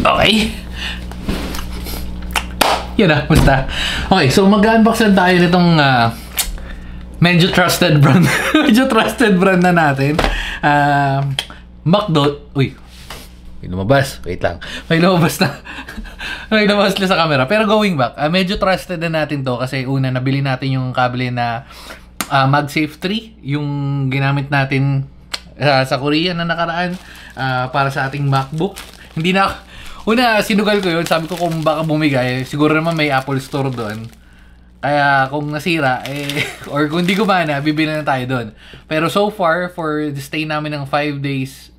Okay. Yan na, basta. Okay, so mag-unbox lang tayo nitong medyo trusted brand. Medyo trusted brand na natin. MacDo. Uy, may lumabas. Wait lang. May lumabas na. May lumabas na sa camera. Pero going back, medyo trusted na natin to kasi una, nabili natin yung kable na MagSafe 3. Yung ginamit natin sa Korea na nakaraan para sa ating MacBook. Hindi na... Una, sinugal ko yun. Sabi ko kung baka bumigay, siguro naman may Apple Store doon. Kaya kung nasira, or kung hindi gumana, bibili na tayo doon. Pero so far, for the stay namin ng 5 days,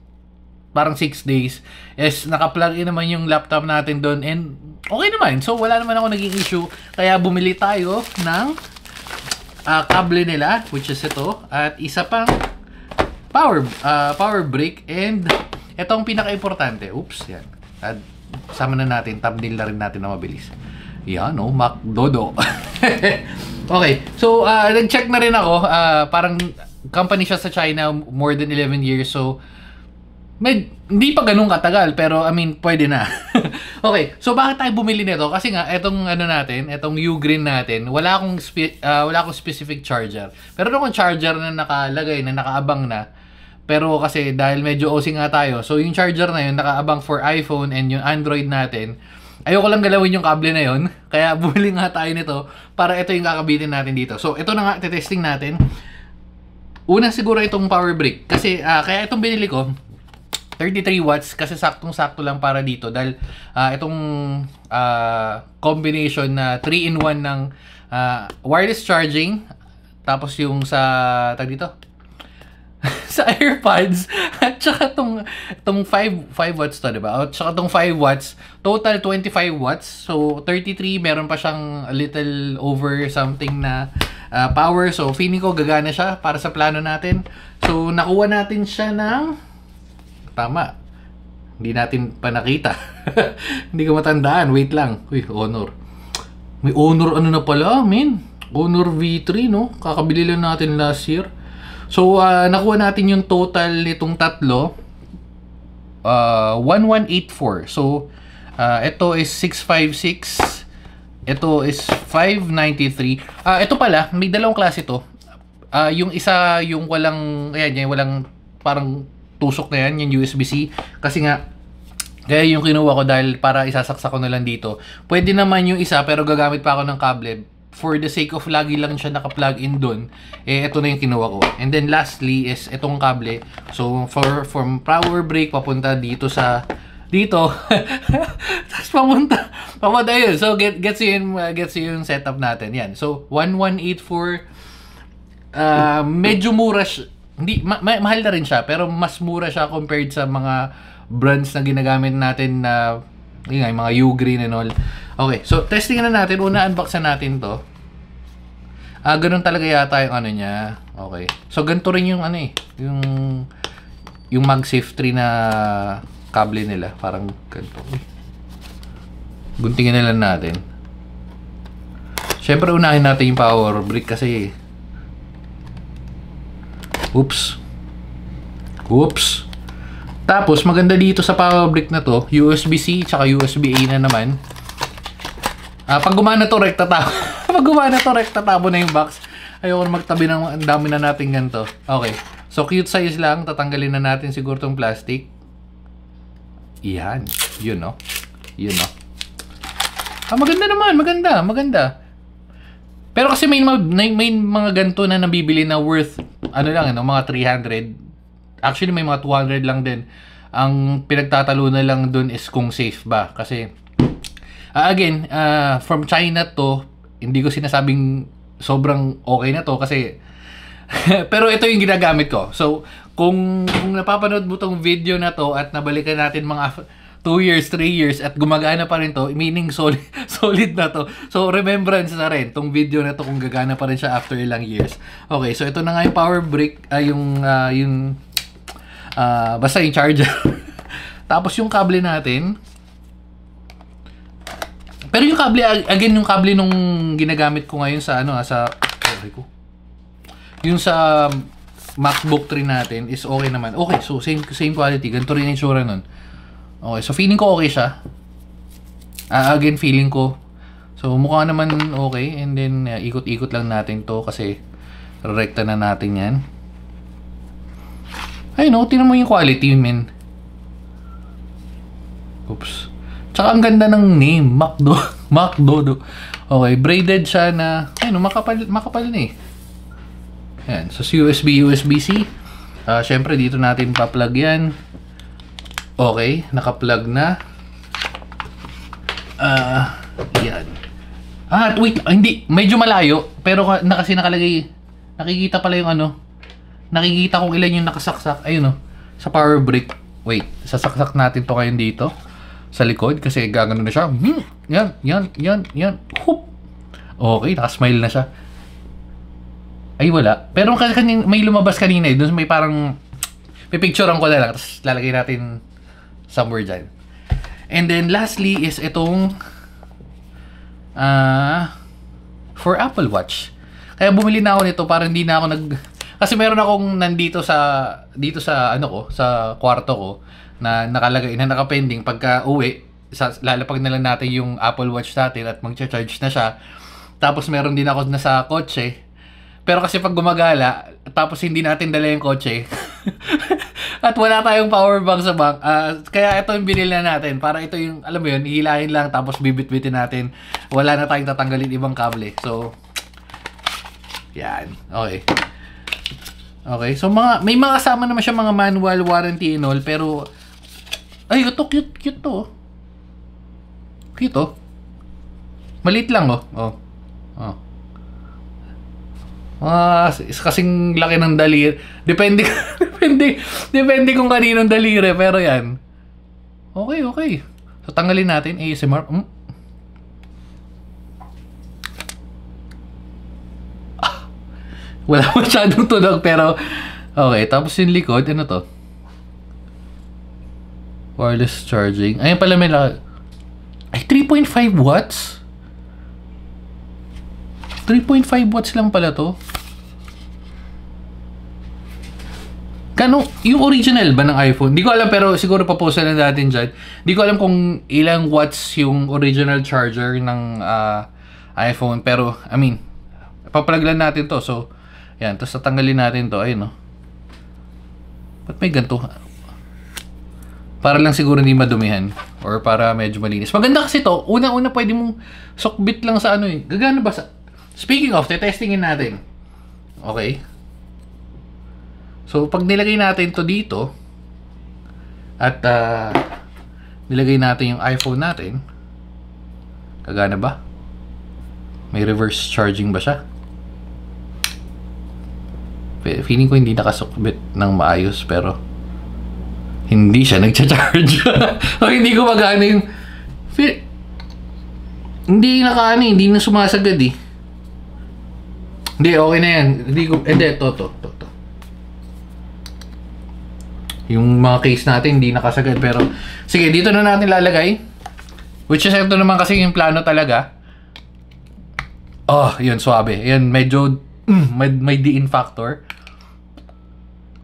parang 6 days, is naka-plug in naman yung laptop natin doon. And okay naman. So wala naman ako naging issue. Kaya bumili tayo ng kable nila, which is ito. At isa pang power brick. And itong pinaka-importante. Oops, yan. At sama na natin, thumbnail na rin natin na mabilis. Yan, no? MacDodo. Okay, so nag-check na rin ako. Parang company siya sa China, more than 11 years. So, hindi pa ganun katagal, pero I mean, pwede na. Okay, so bakit tayo bumili nito? Kasi nga, etong ano natin, etong Ugreen natin, wala akong specific charger. Pero akong charger na nakalagay, na nakaabang na. Pero kasi dahil medyo OC nga tayo, so yung charger na yun, nakaabang for iPhone and yung Android natin, ayoko lang galawin yung kable na yun, kaya bumili nga tayo nito para ito yung kakabitin natin dito. So ito na nga, testing natin. Una siguro itong power brick, kasi kaya itong binili ko, 33 watts, kasi saktong-sakto lang para dito, dahil itong combination na 3-in-1 ng wireless charging, tapos yung sa, tag dito, sa AirPods at saka tong 5 watts to, diba? At saka tong 5 watts, total 25 watts. So 33, meron pa siyang a little over something na power. So feeling ko gagana siya para sa plano natin. So nakuha natin siya ng tama. Hindi natin pa nakita. Hindi ko matandaan. Wait lang. Uy, Honor. May Honor ano na pala, man. Honor V3, no? Kakabili lang natin last year. So, nakuha natin yung total nitong tatlo. 1184. So, ito is 656. Ito is 593. Ito pala, may dalawang klase to. Yung isa, yung walang, ayan, yung walang parang tusok na yan, yung USB-C. Kasi nga, kaya yung kinuha ko dahil para isasaksak ko na lang dito. Pwede naman yung isa, pero gagamit pa ako ng kable. For the sake of lagi lang siya naka-plug in doon, ito na yung kinuha ko. And then lastly is itong kable. So from power brick papunta dito sa dito. Tapos papunta yun. So gets yung setup natin. Yan. So 1184, medyo mura siya. Hindi mahal na rin siya, pero mas mura siya compared sa mga brands na ginagamit natin na yung mga Ugreen and all. Okay, so testing na natin. Una, unbox na natin to. Ganun talaga yata yung ano niya. Okay. So, ganito rin yung ano eh. Yung MagSafe 3 na kable nila. Parang ganito. Guntingin na lang natin. Siyempre, unahin natin yung power brick kasi oops. Tapos, maganda dito sa power brick na to, USB-C tsaka USB-A na naman. Pag gumana to, rekta tabo. Pag gumana to, rekta tabo na yung box. Ayoko na magtabi ng ang dami na natin ganito. Okay. So, cute size lang. Tatanggalin na natin siguro tong plastic. Iyan. Yun, no? Yun, no? Maganda naman. Maganda. Pero kasi may mga ganito na nabibili na worth, ano lang, no? Mga 300. Actually, may mga 200 lang din. Ang pinagtatalo na lang dun is kung safe ba. Kasi, again, from China to, hindi ko sinasabing sobrang okay na to kasi pero ito yung ginagamit ko. So, kung napapanood mo tong video na to at nabalikan natin mga 2 years, 3 years at gumagana pa rin to, meaning solid na to. So, remembrance na rin tong video na to kung gagana pa rin siya after ilang years. Okay, so ito na nga yung power brick, basta yung charger. Tapos yung kable natin. Pero yung kable, again, yung kable nung ginagamit ko ngayon sa yung sa MacBook 3 natin is okay naman. Okay, so same quality. Ganito rin yung itsura nun. Okay, so feeling ko okay siya. Again, feeling ko. So, mukha naman okay. And then, ikot-ikot lang natin to kasi rekta na natin yan. Ay, no, tinan mo yung quality, men. Oops. Tsaka ang ganda ng name, Macdo. Macdo. Okay, braided siya na, ay, no, makapal na eh. Ayan, so USB-C. Syempre, dito natin pa-plug yan. Okay, naka-plug na. Yan. Wait, hindi, medyo malayo. Pero kasi nakalagay, nakikita pala yung ano. Nakikita kung ilan yung nakasaksak. Ayun, no, sa power brick. Wait, sasaksak natin to ngayon dito. Sa likod, kasi gagano na siya. Yan. Hoop. Okay, nakasmile na siya. Ay, wala. Pero may lumabas kanina eh. Doon may parang, pipicturean ko na lang. Tapos lalagay natin somewhere dyan. And then, lastly is itong for Apple Watch. Kaya bumili na ako nito para hindi na ako kasi meron akong nandito dito sa ano ko, sa kwarto ko na nakalagay na nakapending. Pagka uwi, lalapag na lang natin yung Apple Watch natin at magcha-charge na siya. Tapos meron din ako nasa kotse. Pero kasi pag gumagala, tapos hindi natin dala yung kotse at wala tayong power bank sa bank, kaya ito yung binili na natin. Para ito yung, alam mo yun, hihilahin lang tapos bibit-bitin natin. Wala na tayong tatanggalin ibang kable. So, yan. Okay. Okay. So, may mga kasama naman siya mga manual warranty and all. Pero, ay, ito, cute to. Cute to. Maliit lang, oh. Kasing laki ng daliri. Depende kung kaninong daliri. Pero yan. Okay. So, tanggalin natin. ASMR. Wala masyadong tunog. Pero, okay. Tapos yung likod. Ano to? Wireless charging. Ayan pala may ay, 3.5 watts? 3.5 watts lang pala to. Yung original ba ng iPhone? Di ko alam, pero siguro papost na natin dyan. Di ko alam kung ilang watts yung original charger ng iPhone. Pero, I mean, paplug lang natin to. So, yan. Tapos tatanggalin natin to. Ayun, no? Ba't may ganito? Para lang siguro hindi madumihan. Or para medyo malinis. Maganda kasi to. Una-una pwede mong sokbit lang sa ano eh. Gagana ba sa... Speaking of, testingin natin. Okay. So, pag nilagay natin to dito, at nilagay natin yung iPhone natin, kagana ba? May reverse charging ba siya? Feeling ko hindi nakasukbit ng maayos, pero hindi siya nagcha-charge. O hindi ko magana yung... Hindi na sumasagad eh. Hindi, okay na yan. Hindi, to. Yung mga case natin, hindi nakasagad. Pero, sige, dito na natin lalagay. Which is, ito naman kasi yung plano talaga. Oh, yun, suabe. Yan, medyo, may diin factor.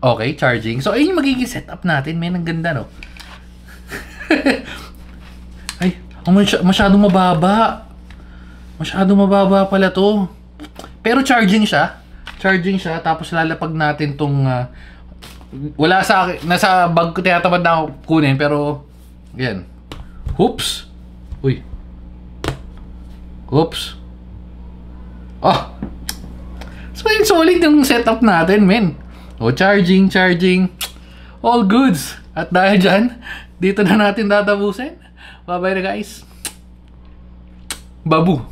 Okay, charging. So, ayun yung magiging setup natin. May, ang ganda, no? Ay, masyadong mababa. Masyadong mababa pala to. Pero charging siya. Tapos lalapag natin tong wala sa akin, nasa bag ko, tinatamad na ako kunin, pero yan. Oops. Uy. Oops. Oh. So yun, solid yung setup natin, men. O, charging. All goods. At dahil dyan, dito na natin tatapusin. Bye-bye na, guys. Babu.